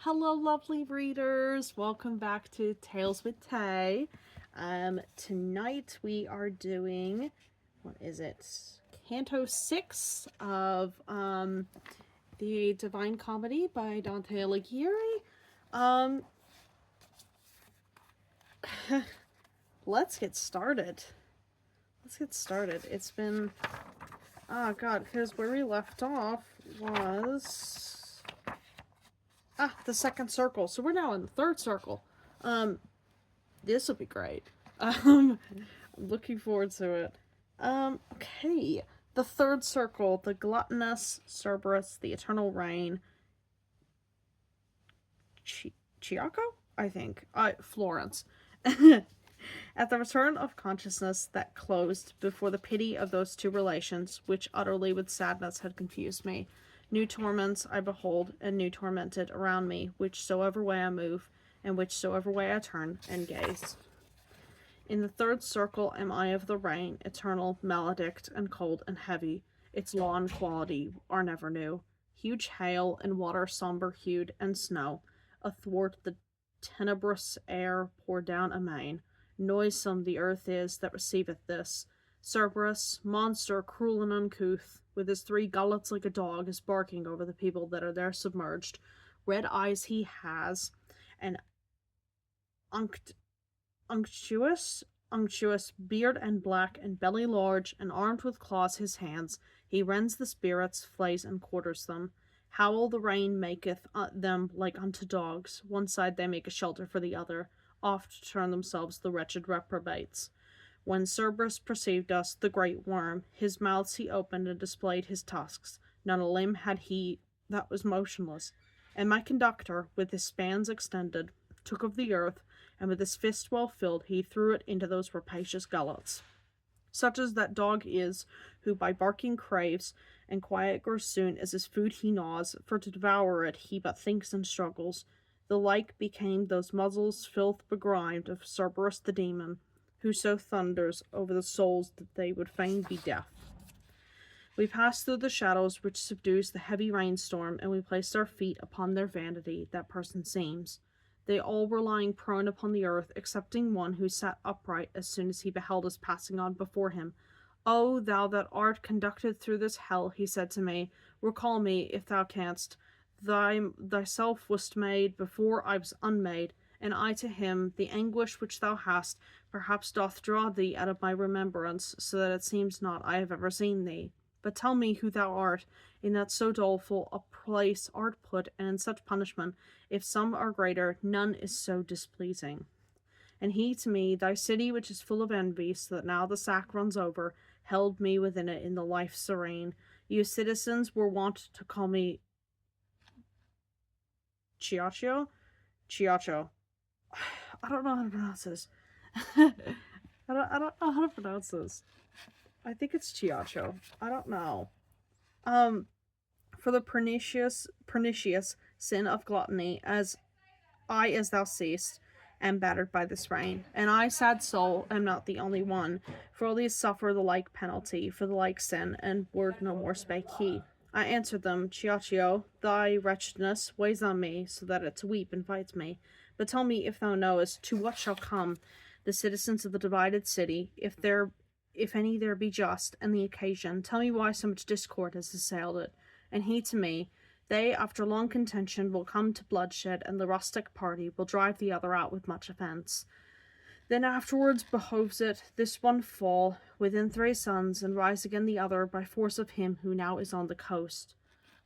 Hello, lovely readers. Welcome back to Tales with Tay. Tonight we are doing, what is it? Canto 6 of the Divine Comedy by Dante Alighieri. Um, let's get started. It's been, oh god, because where we left off was the second circle. So we're now in the third circle. This will be great. I'm looking forward to it. Okay. The third circle, the gluttonous Cerberus, the eternal rain. Chiaco? I think. Florence. At the return of consciousness that closed before the pity of those two relations, which utterly with sadness had confused me, new torments I behold, and new tormented around me, whichsoever way I move, and whichsoever way I turn and gaze. In the third circle am I of the rain, eternal, maledict, and cold and heavy. Its law and quality are never new. Huge hail and water sombre-hued and snow, athwart the tenebrous air pour down amain. Noisome the earth is that receiveth this. Cerberus, monster cruel and uncouth, with his three gullets like a dog, is barking over the people that are there submerged. Red eyes he has, and unctuous, beard and black, and belly large, and armed with claws his hands, he rends the spirits, flays and quarters them. Howl the rain maketh them like unto dogs, one side they make a shelter for the other, oft turn themselves the wretched reprobates. When Cerberus perceived us, the great worm, his mouths he opened and displayed his tusks, not a limb had he that was motionless. And my conductor, with his spans extended, took of the earth, and with his fist well filled, he threw it into those rapacious gullets. Such as that dog is, who by barking craves, and quiet grows soon as his food he gnaws, for to devour it he but thinks and struggles. The like became those muzzles filth begrimed of Cerberus the demon, who so thunders over the souls that they would fain be deaf. We passed through the shadows which subdues the heavy rainstorm, and we placed our feet upon their vanity, that person seems. They all were lying prone upon the earth, excepting one who sat upright as soon as he beheld us passing on before him. "O thou that art conducted through this hell," he said to me, "recall me, if thou canst. Thyself wast made before I was unmade, and I to him, the anguish which thou hast, perhaps doth draw thee out of my remembrance, so that it seems not I have ever seen thee. But tell me who thou art, in that so doleful a place art put, and in such punishment, if some are greater, none is so displeasing." And he to me, "Thy city, which is full of envy, so that now the sack runs over, held me within it in the life serene. You citizens were wont to call me Chiacho? Chiacho. I don't know how to pronounce this. I don't know how to pronounce this. I think it's Chiacho. I don't know. For the pernicious sin of gluttony, as thou seest, am battered by this rain. And I, sad soul, am not the only one, for all these suffer the like penalty, for the like sin, and word no more spake he. I answered them, "Chiachio, thy wretchedness weighs on me, so that it to weep invites me. But tell me, if thou knowest, to what shall come the citizens of the divided city, if any there be just, and the occasion, tell me why so much discord has assailed it." And he to me, "They, after long contention, will come to bloodshed, and the rustic party will drive the other out with much offence. Then afterwards behoves it this one fall within 3 suns, and rise again the other by force of him who now is on the coast.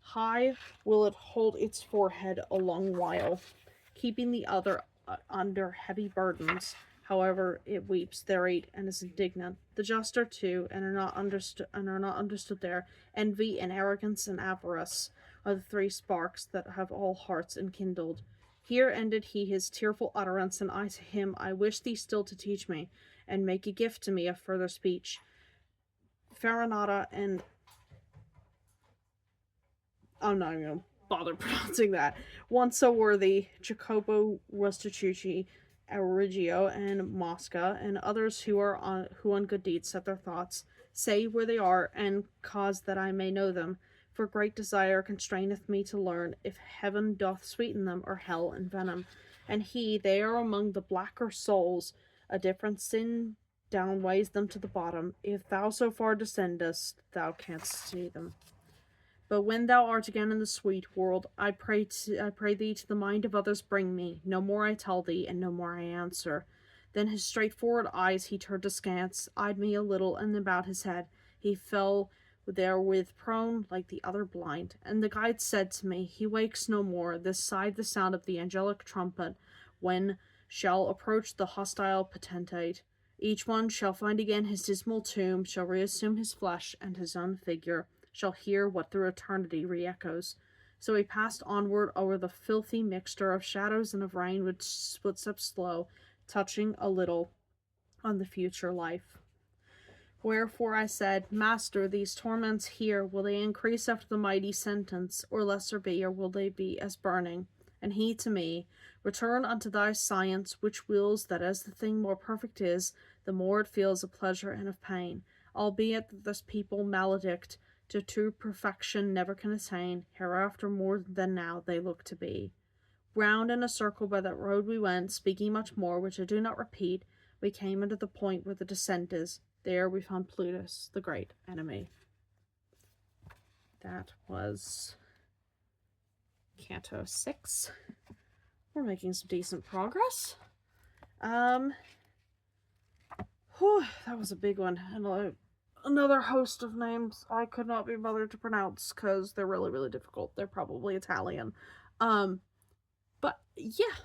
High will it hold its forehead a long while, keeping the other under heavy burdens. However, it weeps thereat and is indignant. The just are too, and are not understood there. Envy and arrogance and avarice are the 3 sparks that have all hearts enkindled. Here ended he his tearful utterance, and I to him, "I wish thee still to teach me, and make a gift to me of further speech. Farinata and..." I'm not even going to bother pronouncing that. "Once so worthy, Jacopo Restitucci, Arrigio, and Mosca, and others who on good deeds set their thoughts, say where they are, and cause that I may know them. For great desire constraineth me to learn if heaven doth sweeten them or hell envenom. And they are among the blacker souls. A different sin down weighs them to the bottom. If thou so far descendest, thou canst see them. But when thou art again in the sweet world, I pray thee to the mind of others bring me. No more I tell thee, and no more I answer. Then his straightforward eyes he turned askance, eyed me a little, and then bowed his head. He fell therewith prone like the other blind. And the guide said to me, He wakes no more, this side the sound of the angelic trumpet, when shall approach the hostile potentate. Each one shall find again his dismal tomb, shall reassume his flesh and his own figure, shall hear what through eternity re-echoes. So he passed onward over the filthy mixture of shadows and of rain with footsteps slow, touching a little on the future life. Wherefore I said, Master, these torments here, will they increase after the mighty sentence, or lesser be, or will they be as burning? And he to me, Return unto thy science, which wills that as the thing more perfect is, the more it feels of pleasure and of pain, albeit that this people maledict, to true perfection never can attain, hereafter more than now they look to be. Round in a circle by that road we went, speaking much more, which I do not repeat. We came into the point where the descent is. There we found Plutus, the great enemy. That was Canto 6. We're making some decent progress. That was a big one. And another host of names I could not be bothered to pronounce because they're really, really difficult. They're probably Italian. But yeah,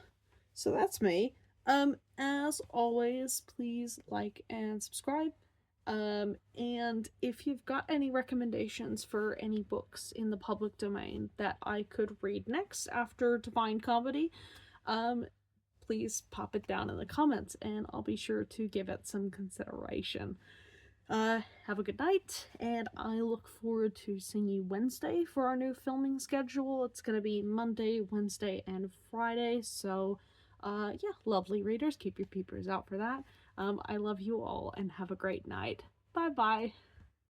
so that's me. As always, please like and subscribe. And if you've got any recommendations for any books in the public domain that I could read next after Divine Comedy, please pop it down in the comments and I'll be sure to give it some consideration. Have a good night, and I look forward to seeing you Wednesday for our new filming schedule. It's gonna be Monday, Wednesday, and Friday, so, yeah, lovely readers, keep your peepers out for that. I love you all, and have a great night. Bye-bye.